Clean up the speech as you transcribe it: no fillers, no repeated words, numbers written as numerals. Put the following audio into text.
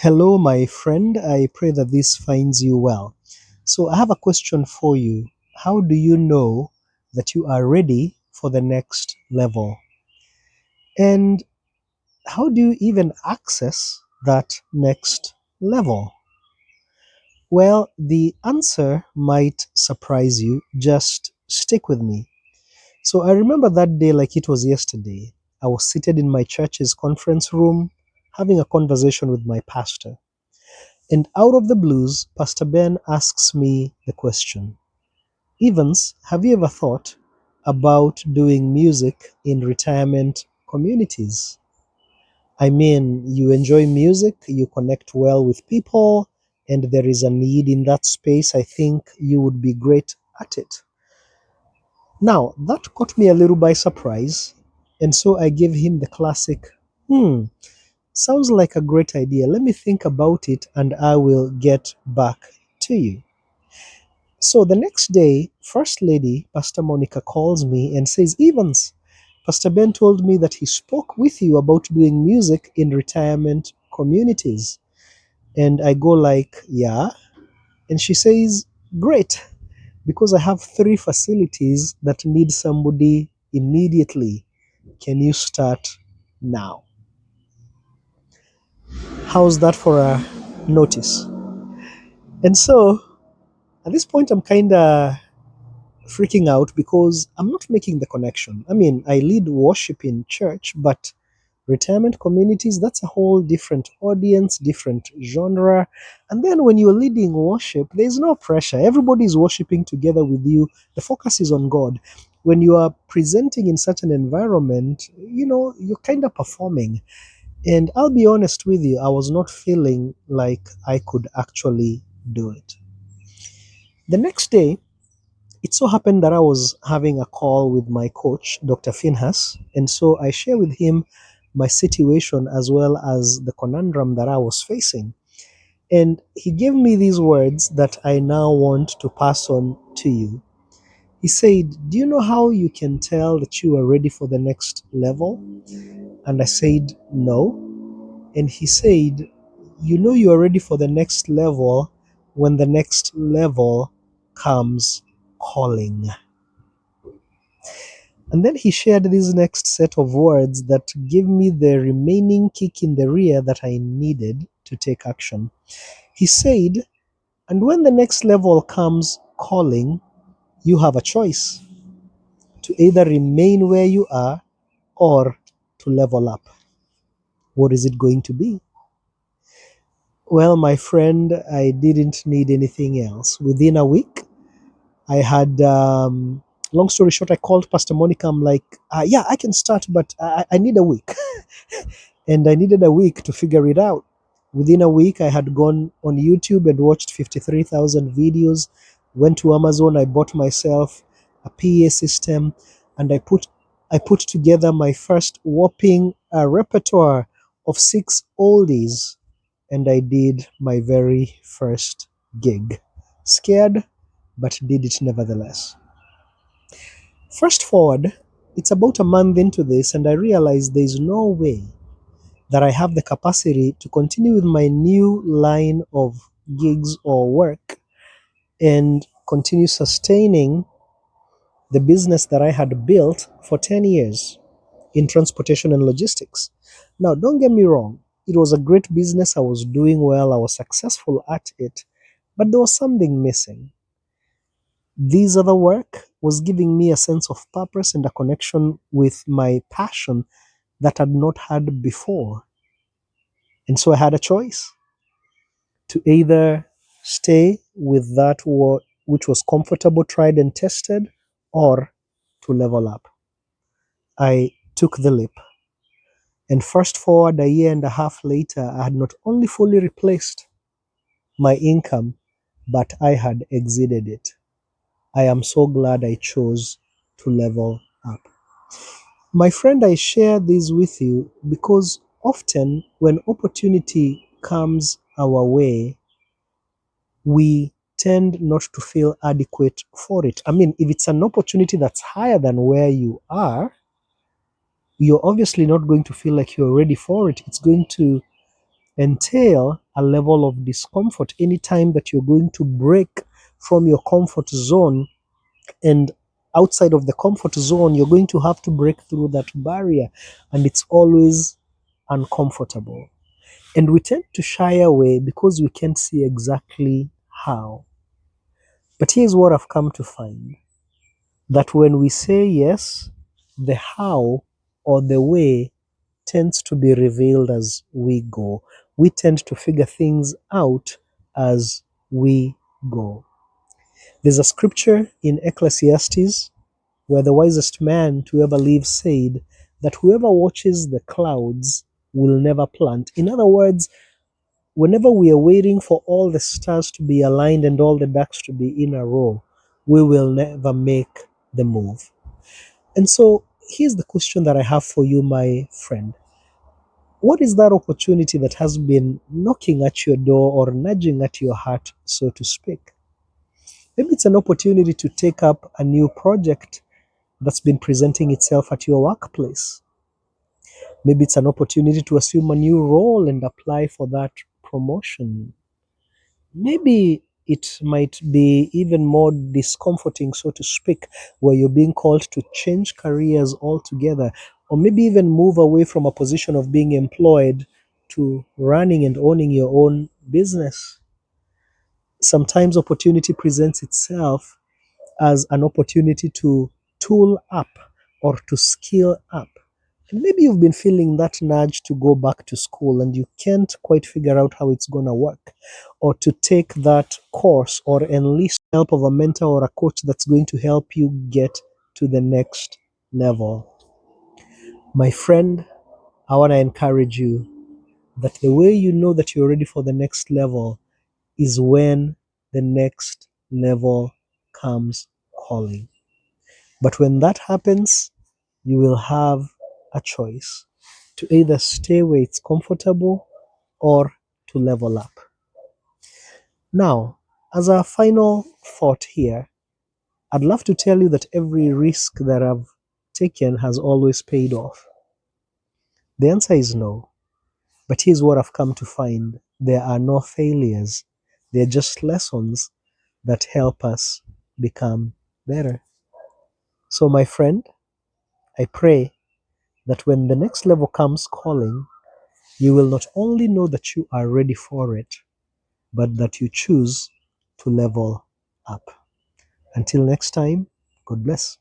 Hello, my friend. I pray that this finds you well. So, I have a question for you. How do you know that you are ready for the next level? And how do you even access that next level? Well, the answer might surprise you. Just stick with me. So, I remember that day like it was yesterday. I was seated in my church's conference room having a conversation with my pastor. And out of the blues, Pastor Ben asks me the question, Evans, have you ever thought about doing music in retirement communities? I mean, you enjoy music, you connect well with people, and there is a need in that space. I think you would be great at it. Now, that caught me a little by surprise, and so I gave him the classic, hmm, sounds like a great idea. Let me think about it and I will get back to you. So the next day, First Lady, Pastor Monica, calls me and says, Evans, Pastor Ben told me that he spoke with you about doing music in retirement communities. And I go like, yeah. And she says, great, because I have three facilities that need somebody immediately. Can you start now? How's that for a notice? And so at this point, I'm kind of freaking out because I'm not making the connection. I mean, I lead worship in church, but retirement communities, that's a whole different audience, different genre. And then when you're leading worship, there's no pressure. Everybody is worshiping together with you. The focus is on God. When you are presenting in such an environment, you're kind of performing. And I'll be honest with you, I was not feeling like I could actually do it. The next day, it so happened that I was having a call with my coach, Dr. Finhas, and so I share with him my situation as well as the conundrum that I was facing. And he gave me these words that I now want to pass on to you. He said, do you know how you can tell that you are ready for the next level? And I said, no. And he said, you know you are ready for the next level when the next level comes calling. And then he shared this next set of words that gave me the remaining kick in the rear that I needed to take action. He said, and when the next level comes calling, you have a choice to either remain where you are or to level up. What is it going to be? Well, my friend, I didn't need anything else. Within a week, I had, long story short, I called Pastor Monica. I'm like, yeah, I can start, but I need a week. And I needed a week to figure it out. Within a week, I had gone on YouTube and watched 53,000 videos, went to Amazon, I bought myself a PA system, and I put together my first whopping repertoire of 6 oldies, and I did my very first gig. Scared, but did it nevertheless. Fast forward, it's about a month into this, and I realized there's no way that I have the capacity to continue with my new line of gigs or work and continue sustaining the business that I had built for 10 years in transportation and logistics. Now, don't get me wrong, it was a great business. I was doing well, I was successful at it, but there was something missing. This other work was giving me a sense of purpose and a connection with my passion that I'd not had before. And so I had a choice to either stay with that which was comfortable, tried, and tested, or to level up. I took the leap. And fast forward a year and a half later, I had not only fully replaced my income, but I had exceeded it. I am so glad I chose to level up. My friend, I share this with you because often when opportunity comes our way, we tend not to feel adequate for it. I mean, if it's an opportunity that's higher than where you are, you're obviously not going to feel like you're ready for it. It's going to entail a level of discomfort anytime that you're going to break from your comfort zone. And outside of the comfort zone, you're going to have to break through that barrier, and it's always uncomfortable. And we tend to shy away because we can't see exactly how. But here's what I've come to find, that when we say yes, the how or the way tends to be revealed as we go. We tend to figure things out as we go. There's a scripture in Ecclesiastes where the wisest man to ever live said that whoever watches the clouds will never plant. In other words, whenever we are waiting for all the stars to be aligned and all the ducks to be in a row, we will never make the move. And so here's the question that I have for you, my friend. What is that opportunity that has been knocking at your door or nudging at your heart, so to speak? Maybe it's an opportunity to take up a new project that's been presenting itself at your workplace. Maybe it's an opportunity to assume a new role and apply for that promotion. Maybe it might be even more discomforting, so to speak, where you're being called to change careers altogether, or maybe even move away from a position of being employed to running and owning your own business. Sometimes opportunity presents itself as an opportunity to tool up or to skill up. And maybe you've been feeling that nudge to go back to school and you can't quite figure out how it's going to work, or to take that course or enlist help of a mentor or a coach that's going to help you get to the next level. My friend, I want to encourage you that the way you know that you're ready for the next level is when the next level comes calling. But when that happens, you will have a choice to either stay where it's comfortable or to level up. Now, as a final thought here, I'd love to tell you that every risk that I've taken has always paid off. The answer is no. But here's what I've come to find: there are no failures, they're just lessons that help us become better. So, my friend, I pray that when the next level comes calling, you will not only know that you are ready for it, but that you choose to level up. Until next time, God bless.